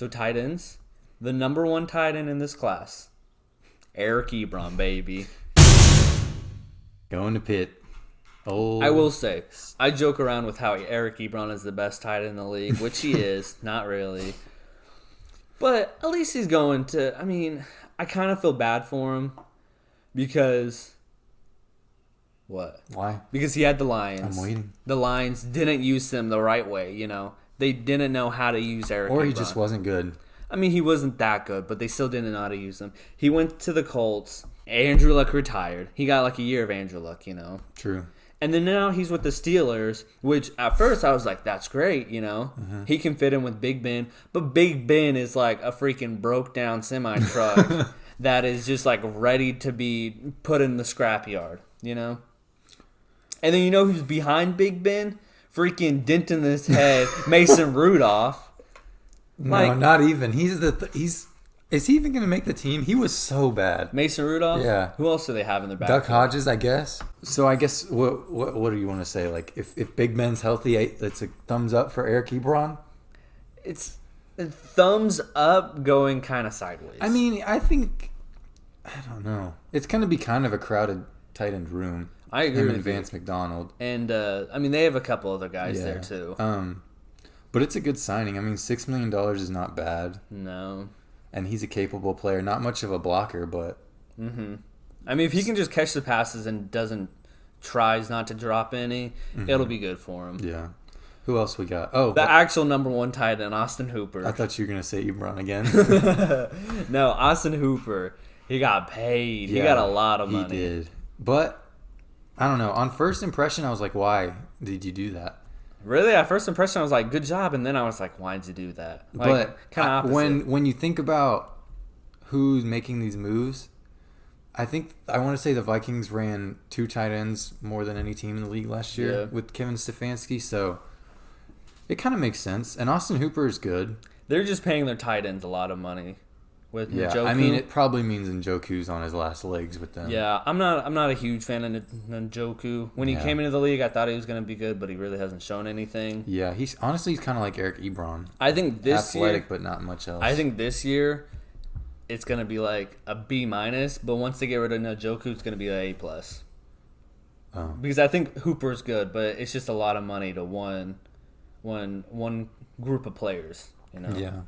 So tight ends, the number one tight end in this class, Eric Ebron, baby. Going to Pitt. Oh, I will say, I joke around with how Eric Ebron is the best tight end in the league, which he is, not really. But at least he's going to, I mean, I kind of feel bad for him because, what? Why? Because he had the Lions. I'm waiting. The Lions didn't use him the right way, you know. They didn't know how to use Eric Or Ebron. he just wasn't good. I mean, he wasn't that good, but they still didn't know how to use him. He went to the Colts. Andrew Luck retired. He got like a year of Andrew Luck, you know. True. And then now he's with the Steelers, which at first I was like, that's great, you know. Mm-hmm. He can fit in with Big Ben. But Big Ben is like a freaking broke down semi-truck that is just like ready to be put in the scrapyard, you know. And then you know who's behind Big Ben? Freaking dent in his head, Mason Rudolph. No, not even. Is he even going to make the team? He was so bad. Mason Rudolph? Yeah. Who else do they have in their back? Duck Hodges, I guess. So I guess what do you want to say? Like if Big Ben's healthy, it's a thumbs up for Eric Ebron. It's a thumbs up going kind of sideways. I mean, I don't know. It's going to be kind of a crowded tight end room. I agree with and Vance McDonald. And I mean, they have a couple other guys there too. But it's a good signing. I mean, $6 million is not bad. No. And he's a capable player. Not much of a blocker, but... Mm-hmm. I mean, if he can just catch the passes and tries not to drop any, it'll be good for him. Yeah. Who else we got? Oh, the actual number one tight end, Austin Hooper. I thought you were going to say Ebron again. No, Austin Hooper. He got paid. He got a lot of money. He did. But, I don't know. On first impression, I was like, why did you do that? Really, at first impression, I was like, good job. And then I was like, why'd you do that? Like, but kind of opposite. When you think about who's making these moves, I want to say the Vikings ran 2 tight ends more than any team in the league last year with Kevin Stefanski. So it kind of makes sense. And Austin Hooper is good. They're just paying their tight ends a lot of money. With Njoku. I mean, it probably means Njoku's on his last legs with them. Yeah, I'm not a huge fan of Njoku. When he came into the league, I thought he was going to be good, but he really hasn't shown anything. Yeah, he's kind of like Eric Ebron. I think this athletic, year, but not much else. I think this year it's going to be like a B-, but once they get rid of Njoku, it's going to be an A+. Oh. Because I think Hooper's good, but it's just a lot of money to one group of players, you know. Yeah.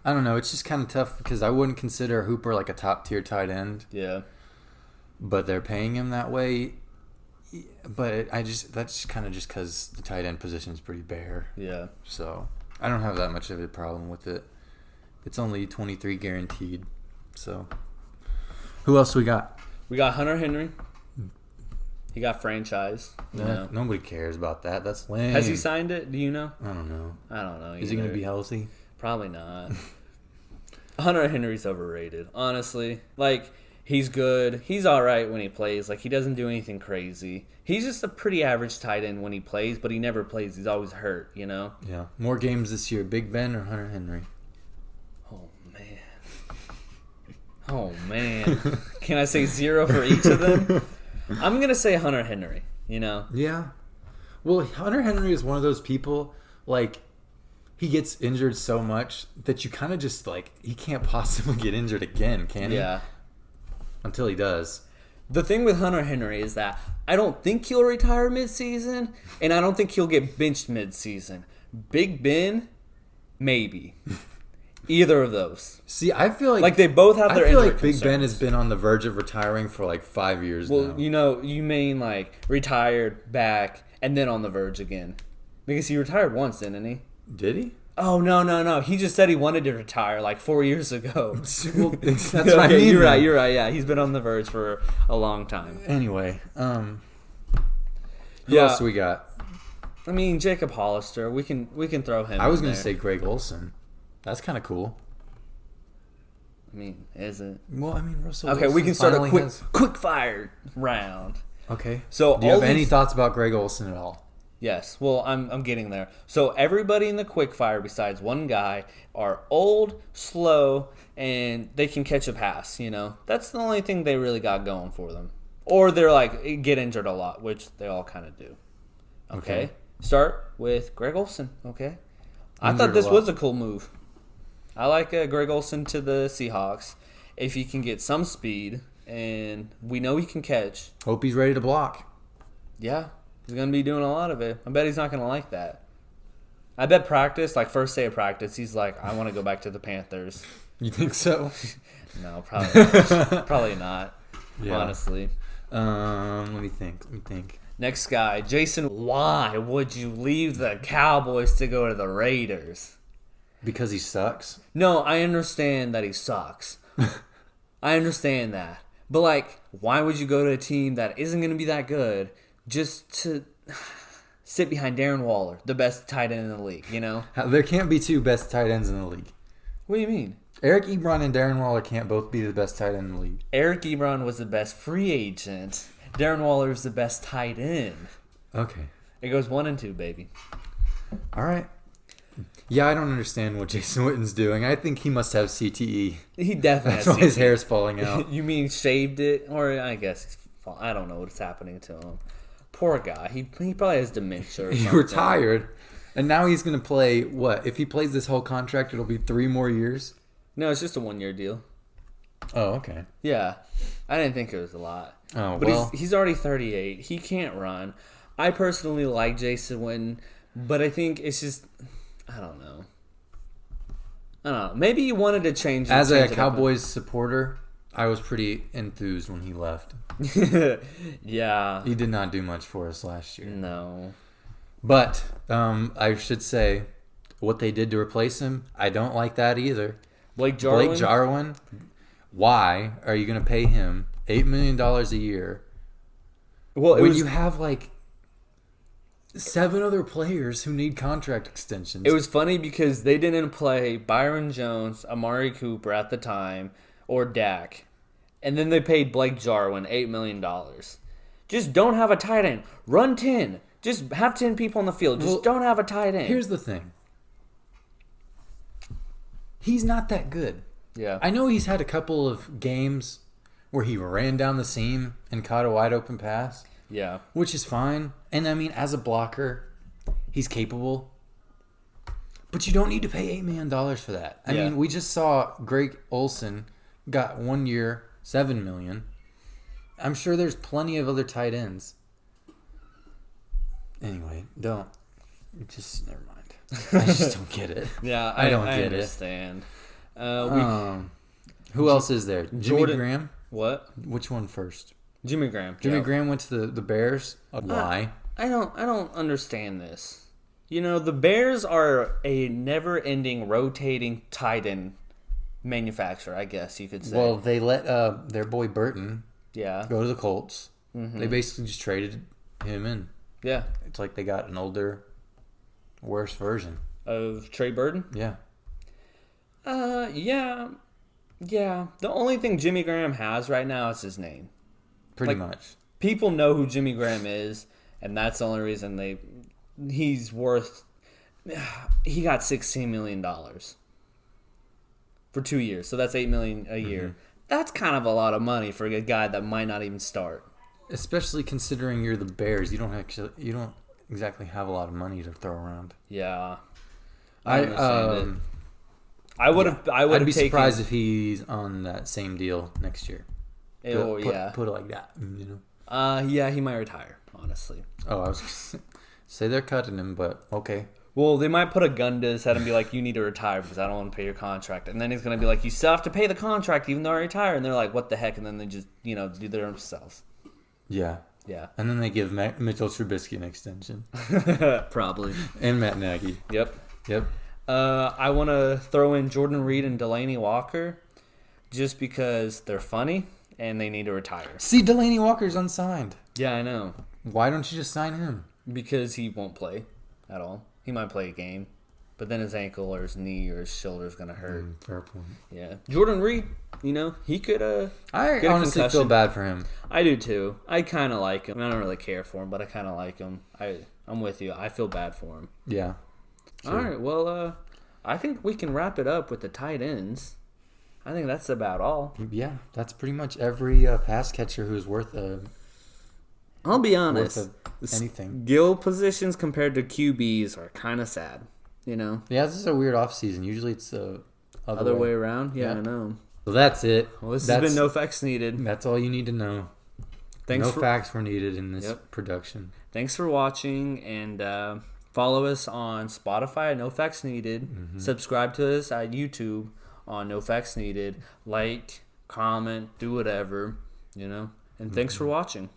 I don't know. It's just kind of tough because I wouldn't consider Hooper like a top-tier tight end. Yeah. But they're paying him that way. But that's kind of just because the tight end position is pretty bare. Yeah. So I don't have that much of a problem with it. It's only 23 guaranteed. So who else we got? We got Hunter Henry. He got franchise. Nobody cares about that. That's lame. Has he signed it? Do you know? I don't know. I don't know. Is he going to be healthy? Probably not. Hunter Henry's overrated, honestly. Like, he's good. He's all right when he plays. Like, he doesn't do anything crazy. He's just a pretty average tight end when he plays, but he never plays. He's always hurt, you know? Yeah. More games this year, Big Ben or Hunter Henry? Oh, man. Can I say 0 for each of them? I'm going to say Hunter Henry, you know? Yeah. Well, Hunter Henry is one of those people, like, he gets injured so much that you kind of just, like, he can't possibly get injured again, can he? Yeah. Until he does. The thing with Hunter Henry is that I don't think he'll retire mid-season, and I don't think he'll get benched mid-season. Big Ben, maybe. Either of those. See, I feel like they both have their injury Big concerns. Ben has been on the verge of retiring for like 5 years now. Well, you know, you mean like retired, back, and then on the verge again. Because he retired once, didn't he? Did he? Oh, no. He just said he wanted to retire like 4 years ago. Well, that's what I mean. You're right. Yeah, he's been on the verge for a long time. Anyway, who else we got? I mean, Jacob Hollister. We can throw him. I was going to say Greg Olsen. That's kind of cool. I mean, is it? Well, I mean, Russell. Okay, Wilson we can start a quick fire round. Okay. So, do you have any thoughts about Greg Olsen at all? Yes. Well, I'm getting there. So everybody in the quick fire besides one guy are old, slow, and they can catch a pass. You know, that's the only thing they really got going for them. Or they're like get injured a lot, which they all kind of do. Okay. Start with Greg Olsen. Okay. I thought this was a cool move. I like Greg Olsen to the Seahawks. If he can get some speed, and we know he can catch. Hope he's ready to block. Yeah, he's going to be doing a lot of it. I bet he's not going to like that. I bet practice, like first day of practice, he's like, I want to go back to the Panthers. You think so? No, probably not. Probably not, honestly. Let me think. Next guy, Jason. Why would you leave the Cowboys to go to the Raiders? Because he sucks? No, I understand that he sucks. I understand that. But, like, why would you go to a team that isn't going to be that good just to sit behind Darren Waller, the best tight end in the league, you know? There can't be two best tight ends in the league. What do you mean? Eric Ebron and Darren Waller can't both be the best tight end in the league. Eric Ebron was the best free agent. Darren Waller is the best tight end. Okay. It goes 1 and 2, baby. All right. Yeah, I don't understand what Jason Witten's doing. I think he must have CTE. He definitely That's has why CTE. his hair's falling out. You mean shaved it? Or I guess, I don't know what's happening to him. Poor guy. He probably has dementia or something. He retired, and now he's going to play, what? If he plays this whole contract, it'll be 3 more years? No, it's just a 1-year deal. Oh, okay. Yeah. I didn't think it was a lot. Oh, but well. he's already 38. He can't run. I personally like Jason Witten, but I think it's just, I don't know. Maybe he wanted to change it. As a Cowboys supporter, I was pretty enthused when he left. Yeah. He did not do much for us last year. No. But I should say, what they did to replace him, I don't like that either. Blake Jarwin? Why are you going to pay him $8 million a year Well, when you have like 7 other players who need contract extensions? It was funny because they didn't play Byron Jones, Amari Cooper at the time, or Dak. And then they paid Blake Jarwin $8 million. Just don't have a tight end. Run 10. Just have 10 people on the field. Just don't have a tight end. Here's the thing. He's not that good. Yeah. I know he's had a couple of games where he ran down the seam and caught a wide open pass. Yeah. Which is fine. And I mean, as a blocker, he's capable. But you don't need to pay $8 million for that. I mean, we just saw Greg Olsen got 1 year, $7 million. I'm sure there's plenty of other tight ends. Anyway, never mind. I just don't get it. Yeah, I don't get understand. Who else is there? Jimmy Graham? What? Which one first? Jimmy Graham. Jimmy Graham went to the Bears. Why? I don't understand this. You know, the Bears are a never-ending, rotating tight end manufacturer, I guess you could say. Well, they let their boy Burton go to the Colts. Mm-hmm. They basically just traded him in. Yeah. It's like they got an older, worse version. Of Trey Burton? Yeah. Yeah. The only thing Jimmy Graham has right now is his name. Pretty much. People know who Jimmy Graham is, and that's the only reason he's worth. He got $16 million for 2 years, so that's $8 million a year. Mm-hmm. That's kind of a lot of money for a guy that might not even start. Especially considering you're the Bears, you don't exactly have a lot of money to throw around. Yeah, I understand it. I'd be surprised if he's on that same deal next year. Put it like that, you know. Yeah, he might retire. Honestly. Oh, I was gonna say they're cutting him, but okay. Well, they might put a gun to his head and be like, "You need to retire because I don't want to pay your contract." And then he's gonna be like, "You still have to pay the contract even though I retire." And they're like, "What the heck?" And then they just do their own selves. Yeah. Yeah. And then they give Mitchell Trubisky an extension. Probably. And Matt Nagy. Yep. Yep. I want to throw in Jordan Reed and Delaney Walker just because they're funny and they need to retire. See, Delaney Walker's unsigned. Yeah, I know. Why don't you just sign him? Because he won't play at all. He might play a game, but then his ankle or his knee or his shoulder is going to hurt. Fair point. Yeah. Jordan Reed, he could I honestly feel bad for him. I do too. I kind of like him. I don't really care for him, but I kind of like him. I'm with you. I feel bad for him. Yeah. Sure. All right. Well, I think we can wrap it up with the tight ends. I think that's about all. Yeah, that's pretty much every pass catcher who's worth I'll be honest. Anything. Skill positions compared to QBs are kind of sad. Yeah, this is a weird offseason. Usually it's Other way around? Yeah, I know. So that's it. Well, this has been No Facts Needed. That's all you need to know. No facts were needed in this production. Thanks for watching, and follow us on Spotify, No Facts Needed. Mm-hmm. Subscribe to us at YouTube on No Facts Needed. Like, comment, do whatever, And thanks for watching.